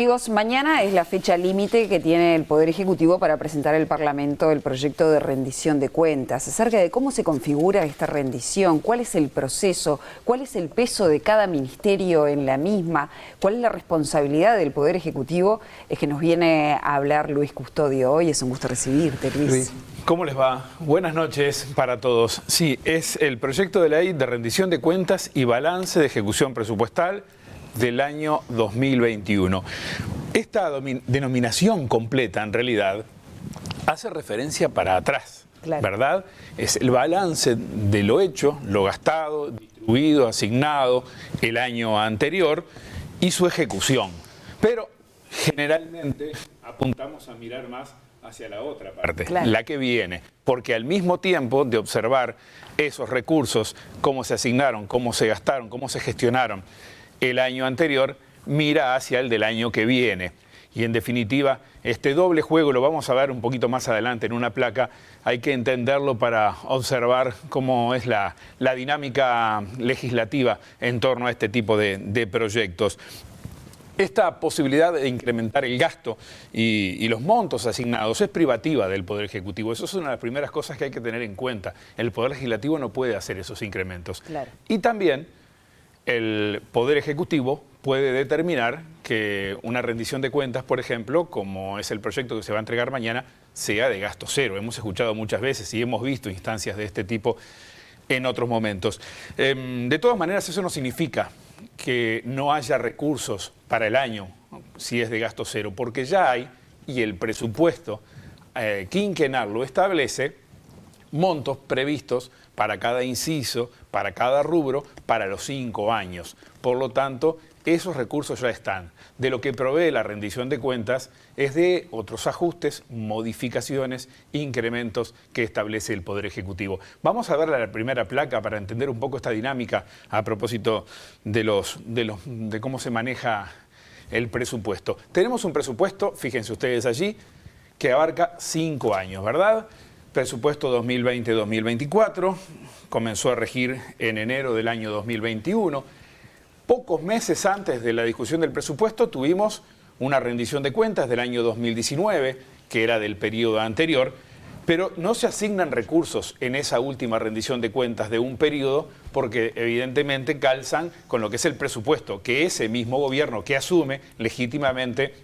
Amigos, mañana es la fecha límite que tiene el Poder Ejecutivo para presentar al Parlamento el proyecto de rendición de cuentas. Acerca de cómo se configura esta rendición, cuál es el proceso, cuál es el peso de cada ministerio en la misma, cuál es la responsabilidad del Poder Ejecutivo, es que nos viene a hablar Luis Custodio hoy. Es un gusto recibirte, Luis. ¿Cómo les va? Buenas noches para todos. Sí, es el proyecto de ley de rendición de cuentas y balance de ejecución presupuestal del año 2021. Esta denominación completa, en realidad, hace referencia para atrás, claro, ¿verdad? Es el balance de lo hecho, lo gastado, distribuido, asignado el año anterior y su ejecución. Pero generalmente apuntamos a mirar más hacia la otra parte, claro, la que viene, porque al mismo tiempo de observar esos recursos, cómo se asignaron, cómo se gastaron, cómo se gestionaron el año anterior, mira hacia el del año que viene. Y en definitiva, este doble juego, lo vamos a ver un poquito más adelante en una placa, hay que entenderlo para observar cómo es la dinámica legislativa en torno a este tipo de proyectos. Esta posibilidad de incrementar el gasto y los montos asignados es privativa del Poder Ejecutivo. Eso es una de las primeras cosas que hay que tener en cuenta. El Poder Legislativo no puede hacer esos incrementos. Claro. Y también el Poder Ejecutivo puede determinar que una rendición de cuentas, por ejemplo, como es el proyecto que se va a entregar mañana, sea de gasto cero. Hemos escuchado muchas veces y hemos visto instancias de este tipo en otros momentos. De todas maneras, eso no significa que no haya recursos para el año si es de gasto cero, porque ya hay, y el presupuesto quinquenal lo establece, montos previstos para cada inciso, para cada rubro, para los 5 años. Por lo tanto, esos recursos ya están. De lo que provee la rendición de cuentas es de otros ajustes, modificaciones, incrementos que establece el Poder Ejecutivo. Vamos a ver la primera placa para entender un poco esta dinámica a propósito de cómo se maneja el presupuesto. Tenemos un presupuesto, fíjense ustedes allí, que abarca 5 años, ¿verdad? Presupuesto 2020-2024, comenzó a regir en enero del año 2021. Pocos meses antes de la discusión del presupuesto tuvimos una rendición de cuentas del año 2019, que era del periodo anterior, pero no se asignan recursos en esa última rendición de cuentas de un periodo porque evidentemente calzan con lo que es el presupuesto que ese mismo gobierno que asume legítimamente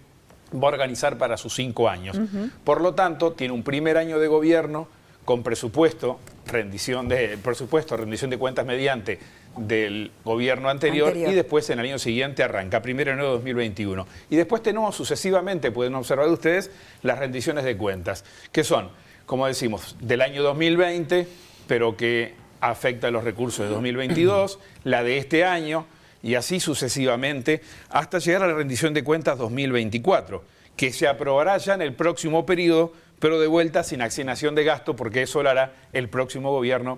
va a organizar para sus 5 años. Por lo tanto, tiene un primer año de gobierno con presupuesto, rendición de cuentas mediante del gobierno anterior y después en el año siguiente arranca, primero en enero de 2021. Y después tenemos sucesivamente, pueden observar ustedes, las rendiciones de cuentas, que son, como decimos, del año 2020, pero que afecta a los recursos de 2022, la de este año, y así sucesivamente hasta llegar a la rendición de cuentas 2024, que se aprobará ya en el próximo periodo, pero de vuelta sin asignación de gasto, porque eso lo hará el próximo gobierno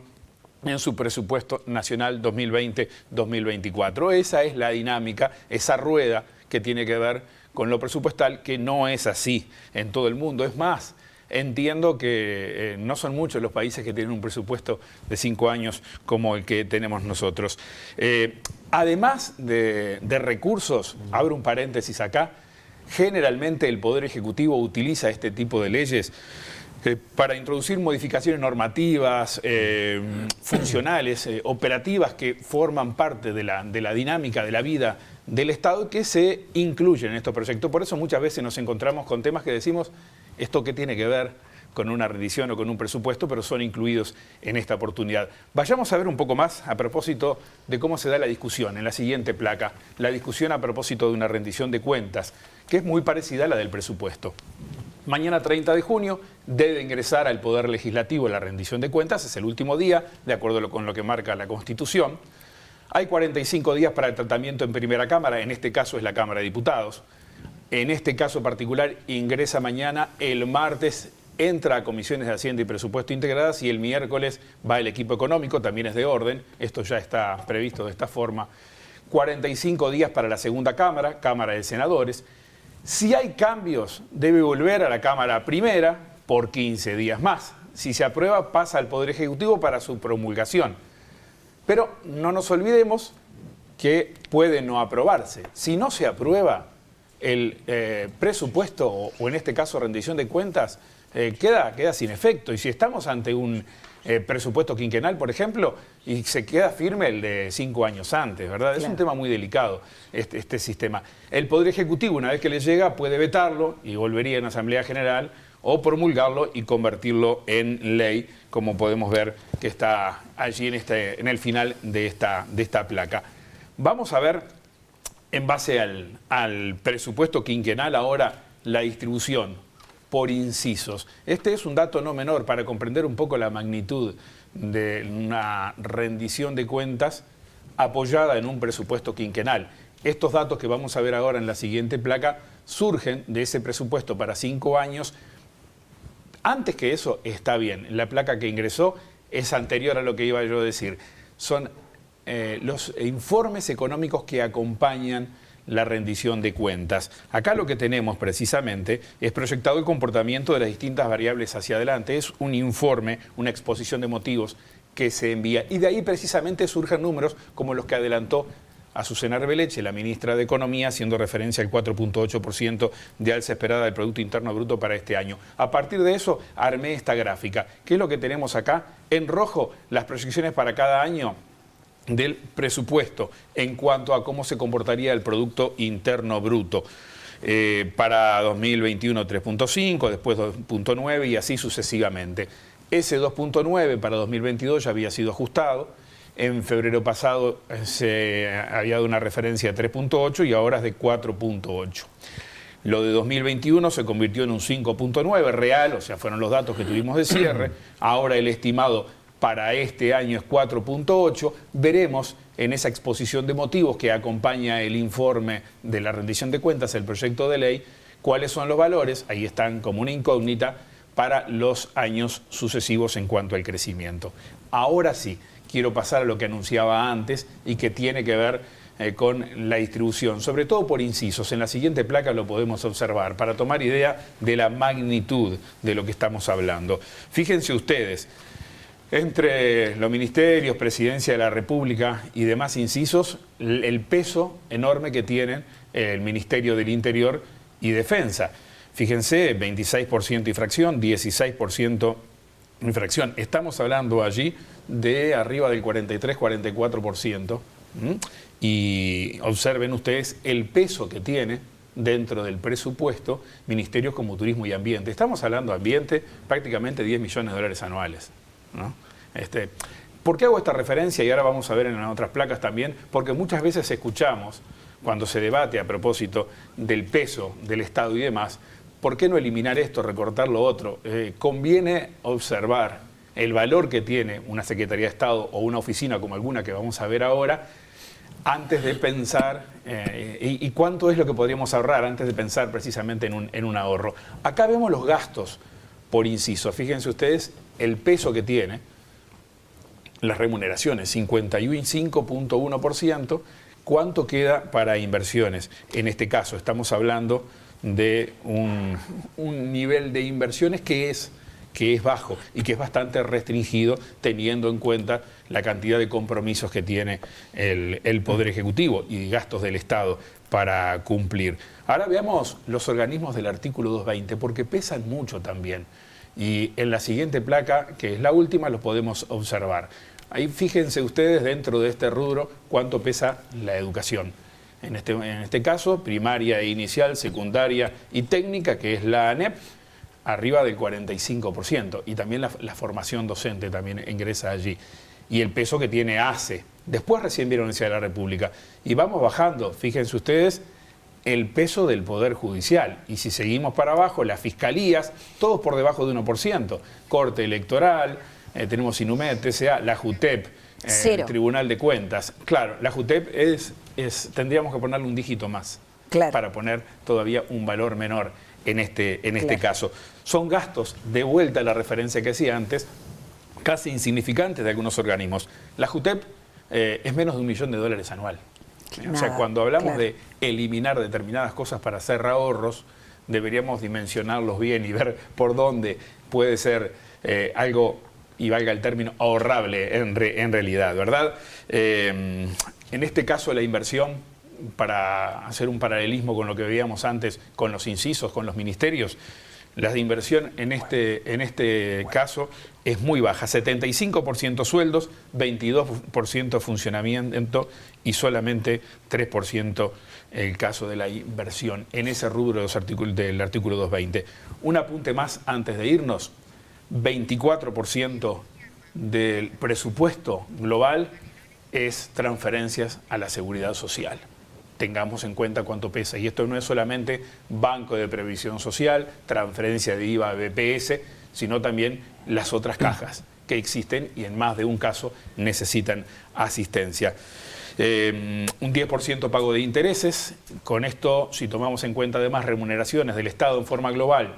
en su presupuesto nacional 2020-2024. Esa es la dinámica, esa rueda que tiene que ver con lo presupuestal, que no es así en todo el mundo. Es más, entiendo que no son muchos los países que tienen un presupuesto de 5 años como el que tenemos nosotros. Además de recursos, abro un paréntesis acá, generalmente el Poder Ejecutivo utiliza este tipo de leyes para introducir modificaciones normativas, funcionales, operativas que forman parte de la dinámica de la vida del Estado que se incluyen en estos proyectos. Por eso muchas veces nos encontramos con temas que decimos, ¿esto qué tiene que ver con una rendición o con un presupuesto? Pero son incluidos en esta oportunidad. Vayamos a ver un poco más a propósito de cómo se da la discusión en la siguiente placa. La discusión a propósito de una rendición de cuentas, que es muy parecida a la del presupuesto. Mañana 30 de junio debe ingresar al Poder Legislativo la rendición de cuentas, es el último día, de acuerdo con lo que marca la Constitución. Hay 45 días para el tratamiento en primera cámara, en este caso es la Cámara de Diputados. En este caso particular ingresa mañana, el martes entra a comisiones de Hacienda y Presupuesto integradas y el miércoles va el equipo económico, también es de orden, esto ya está previsto de esta forma. 45 días para la segunda Cámara, Cámara de Senadores. Si hay cambios, debe volver a la Cámara Primera por 15 días más. Si se aprueba, pasa al Poder Ejecutivo para su promulgación. Pero no nos olvidemos que puede no aprobarse. Si no se aprueba, el presupuesto, o en este caso rendición de cuentas, queda sin efecto. Y si estamos ante un presupuesto quinquenal, por ejemplo, y se queda firme el de 5 años antes, ¿verdad? Claro. Es un tema muy delicado este sistema. El Poder Ejecutivo, una vez que le llega, puede vetarlo y volvería en Asamblea General, o promulgarlo y convertirlo en ley, como podemos ver que está allí en el final de esta placa. Vamos a ver, en base al presupuesto quinquenal, ahora la distribución por incisos. Este es un dato no menor para comprender un poco la magnitud de una rendición de cuentas apoyada en un presupuesto quinquenal. Estos datos que vamos a ver ahora en la siguiente placa surgen de ese presupuesto para 5 años. Antes que eso, está bien, la placa que ingresó es anterior a lo que iba yo a decir. Son los informes económicos que acompañan la rendición de cuentas. Acá lo que tenemos precisamente es proyectado el comportamiento de las distintas variables hacia adelante. Es un informe, una exposición de motivos que se envía. Y de ahí precisamente surgen números como los que adelantó Azucena Arbeleche, la ministra de Economía, haciendo referencia al 4.8% de alza esperada del Producto Interno Bruto para este año. A partir de eso, armé esta gráfica. ¿Qué es lo que tenemos acá? En rojo, las proyecciones para cada año del presupuesto en cuanto a cómo se comportaría el Producto Interno Bruto. Para 2021 3.5, después 2.9 y así sucesivamente. Ese 2.9 para 2022 ya había sido ajustado. En febrero pasado se había dado una referencia de 3.8 y ahora es de 4.8. Lo de 2021 se convirtió en un 5.9 real, o sea, fueron los datos que tuvimos de cierre. Ahora el estimado para este año es 4.8. Veremos en esa exposición de motivos que acompaña el informe de la rendición de cuentas, el proyecto de ley, cuáles son los valores, ahí están como una incógnita, para los años sucesivos en cuanto al crecimiento. Ahora sí, quiero pasar a lo que anunciaba antes y que tiene que ver con la distribución, sobre todo por incisos. En la siguiente placa lo podemos observar para tomar idea de la magnitud de lo que estamos hablando. Fíjense ustedes, entre los ministerios, Presidencia de la República y demás incisos, el peso enorme que tienen el Ministerio del Interior y Defensa. Fíjense, 26% infracción, 16% infracción. Estamos hablando allí de arriba del 43-44%. Y observen ustedes el peso que tiene dentro del presupuesto ministerios como Turismo y Ambiente. Estamos hablando de ambiente, prácticamente 10 millones de dólares anuales, ¿no? ¿Por qué hago esta referencia? Y ahora vamos a ver en las otras placas también, porque muchas veces escuchamos, cuando se debate a propósito del peso del Estado y demás, ¿por qué no eliminar esto, recortar lo otro? Conviene observar el valor que tiene una Secretaría de Estado o una oficina como alguna que vamos a ver ahora, antes de pensar, y cuánto es lo que podríamos ahorrar antes de pensar precisamente en un ahorro. Acá vemos los gastos por inciso. Fíjense ustedes el peso que tiene las remuneraciones, 55.1%. ¿Cuánto queda para inversiones? En este caso estamos hablando de un nivel de inversiones que es bajo y que es bastante restringido teniendo en cuenta la cantidad de compromisos que tiene el Poder Ejecutivo y gastos del Estado para cumplir. Ahora veamos los organismos del artículo 220, porque pesan mucho también. Y en la siguiente placa, que es la última, los podemos observar. Ahí fíjense ustedes dentro de este rubro cuánto pesa la educación. En este caso, primaria e inicial, secundaria y técnica, que es la ANEP, arriba del 45%. Y también la formación docente también ingresa allí. Y el peso que tiene ACE. Después recién vieron Universidad de la República. Y vamos bajando, fíjense ustedes, el peso del Poder Judicial. Y si seguimos para abajo, las fiscalías, todos por debajo de 1%. Corte Electoral, tenemos INUMED, TCA, la JUTEP, el Tribunal de Cuentas. Claro, la JUTEP tendríamos que ponerle un dígito más, claro, para poner todavía un valor menor en este claro, caso. Son gastos, de vuelta a la referencia que hacía antes, casi insignificantes de algunos organismos. La JUTEP es menos de $1 millón anual. Nada, o sea, cuando hablamos claro, de eliminar determinadas cosas para hacer ahorros, deberíamos dimensionarlos bien y ver por dónde puede ser algo, y valga el término, ahorrable en realidad, ¿verdad? En este caso la inversión para hacer un paralelismo con lo que veíamos antes, con los incisos, con los ministerios, la inversión en este caso es muy baja, 75% sueldos, 22% funcionamiento y solamente 3% el caso de la inversión en ese rubro del artículo 220. Un apunte más antes de irnos, 24% del presupuesto global es transferencias a la seguridad social. Tengamos en cuenta cuánto pesa. Y esto no es solamente Banco de Previsión Social, transferencia de IVA, BPS, sino también las otras cajas que existen y en más de un caso necesitan asistencia. Un 10% pago de intereses. Con esto, si tomamos en cuenta además remuneraciones del Estado en forma global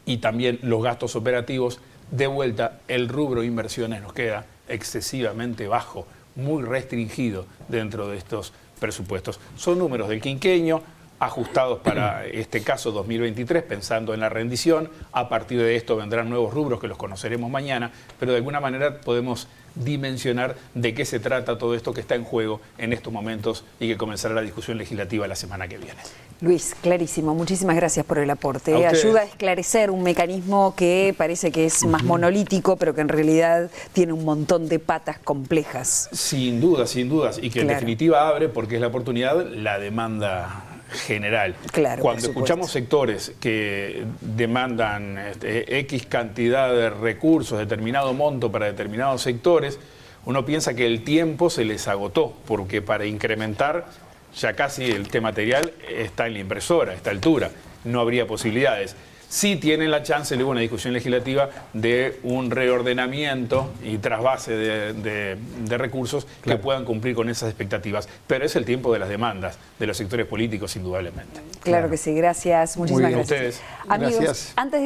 y también los gastos operativos, de vuelta el rubro inversiones nos queda excesivamente bajo, muy restringido dentro de estos presupuestos. Son números del quinquenio, ajustados para este caso 2023, pensando en la rendición. A partir de esto vendrán nuevos rubros que los conoceremos mañana, pero de alguna manera podemos dimensionar de qué se trata todo esto que está en juego en estos momentos y que comenzará la discusión legislativa la semana que viene. Luis, clarísimo. Muchísimas gracias por el aporte. Ayuda a esclarecer un mecanismo que parece que es más monolítico, pero que en realidad tiene un montón de patas complejas. Sin dudas, y que en definitiva abre, porque es la oportunidad, la demanda general. Claro, cuando escuchamos sectores que demandan X cantidad de recursos, determinado monto para determinados sectores, uno piensa que el tiempo se les agotó, porque para incrementar ya casi el tema material está en la impresora, a esta altura, no habría posibilidades. Sí tienen la chance, luego una discusión legislativa, de un reordenamiento y trasvase de recursos que puedan cumplir con esas expectativas. Pero es el tiempo de las demandas de los sectores políticos, indudablemente. Claro que sí, gracias. Muchísimas gracias. A ustedes. Amigos, Gracias. Antes de